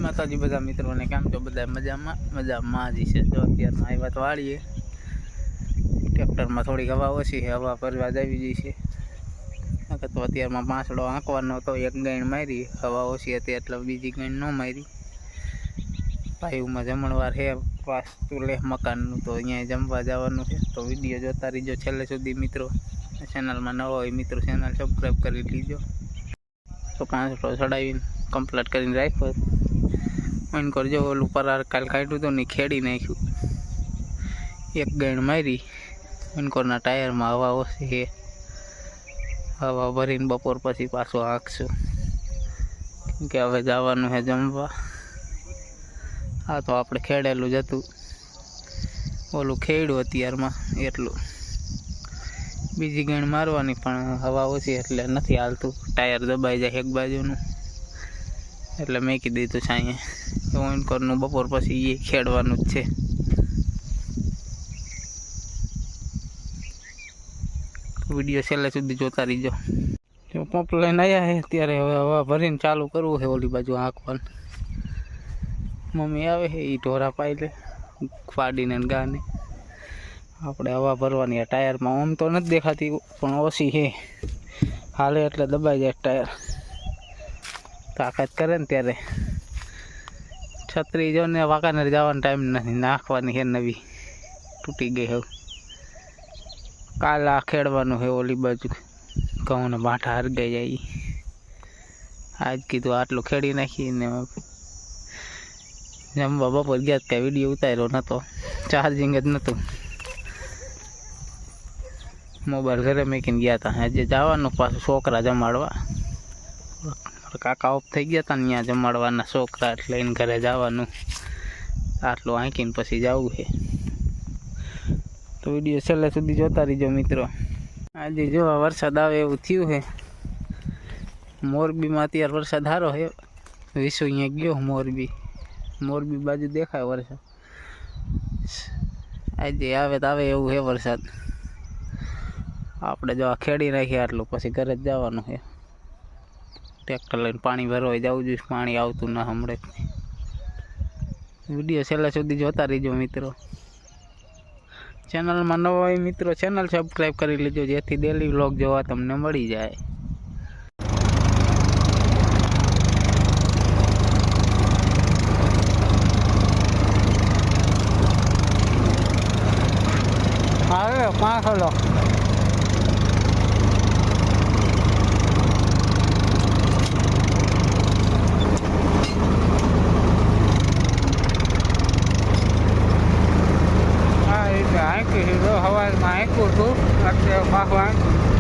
માતાજી બધા મિત્રોને કેમ છો? બધા મજામાં જ છે। જો અત્યારમાં આવ્યા તો વાળીએ ટ્રેક્ટરમાં થોડીક હવા ઓછી છે, હવા ભરવા જ આવી જઈ છે। તો અત્યારમાં પાંસડો આંકવાનો હતો, એક ગાઈણ મારી, હવા ઓછી હતી એટલે બીજી ગાઈણ ન મારી। ભાઈઓમાં જમણવાર છે વાસ્તુ લે મકાનનું, તો અહીંયા જમવા જવાનું છે। તો વિડીયો જોતા રહીજો છેલ્લે સુધી મિત્રો। ચેનલમાં નવો હોય મિત્રો ચેનલ સબસ્ક્રાઈબ કરી લીજો। તો પાંસડો ચડાવીને કમ્પ્લીટ કરીને રાખ્યો। ઓન કરજો, ઓલું પરાર કાલ કાઢ્યું તો ને ખેડી નાખ્યું, એક ગાઈણ મારી। ઓનકોરના ટાયરમાં હવા ઓછી છે, હવા ભરીને બપોર પછી પાછો હાંકશું, કેમ કે હવે જવાનું છે જમવા। આ તો આપણે ખેડેલું જ હતું, ઓલું ખેડ્યું અત્યારમાં એટલું, બીજી ગાઈણ મારવાની પણ હવા ઓછી એટલે નથી હાલતું, ટાયર દબાઈ જાય એક બાજુનું, એટલે મેકી દીધું છે અહીંયા। ઓનકોરનું બપોર પછી એ ખેડવાનું જ છે। વિડીયો છેલ્લે સુધી જોતા રહીજો। જો પંપ લઈને આવ્યા છે ત્યારે હવે હવા ભરીને ચાલુ કરવું છે ઓલી બાજુ હાંકવાનું। મમ્મી આવે છે, એ ઢોરા પાઈ લે ફાડીને ગાને, આપણે હવા ભરવાની। આ ટાયરમાં આમ તો નથી દેખાતી પણ ઓછી છે, હાલે એટલે દબાઈ જાય ટાયર, તાકાત કરે ને ત્યારે। છત્રી જો ને વાંકાનેર જવાનો ટાઈમ નથી, નાખવાની છે નવી, તૂટી ગઈ હવે। કાલ આ ખેડવાનું છે ઓલી બાજુ, ઘઉંને બાંઠા હરગાઈ જાય, આજ કીધું આટલું ખેડી નાખીને જમવા બપોર ગયા, કાંઈ વિડીયો ઉતાર્યો નહોતો, ચાર્જિંગ જ નહોતું, મોબાઈલ ઘરે મૂકીને ગયા હતા। આજે જવાનું પાછું છોકરા જમાડવા, કાકા ઓફ થઈ ગયા હતા ને ત્યાં જમાડવાના છોકરા, એટલે એને ઘરે જવાનું, આટલું આંકીને પછી જવું છે। તો વિડીયો છેલ્લે સુધી જોતા રહીજો મિત્રો। આજે જો વરસાદ આવે એવું થયું છે, મોરબીમાં અત્યારે વરસાદ સારો છે, વિશુ અહીંયા ગયો મોરબી બાજુ દેખાય વરસાદ, આજે આવે તો આવે એવું છે વરસાદ। આપણે જો આ ખેડી નાખીએ આટલું પછી ઘરે જ જવાનું છે, ટ્રેક્ટર લઈને પાણી ભરવા જવું જોઈએ, પાણી આવતું ના હમણાં। વિડીયો છેલ્લે સુધી જોતા રહીજો મિત્રો। ચેનલમાં નવો હોય મિત્રો ચેનલ સબસ્ક્રાઈબ કરી લેજો, જેથી ડેલી વ્લોગ જોવા તમને મળી જાય। આવે 5 હવામાં આંક્યું હતું, અત્યારે પાછું આંક્યું,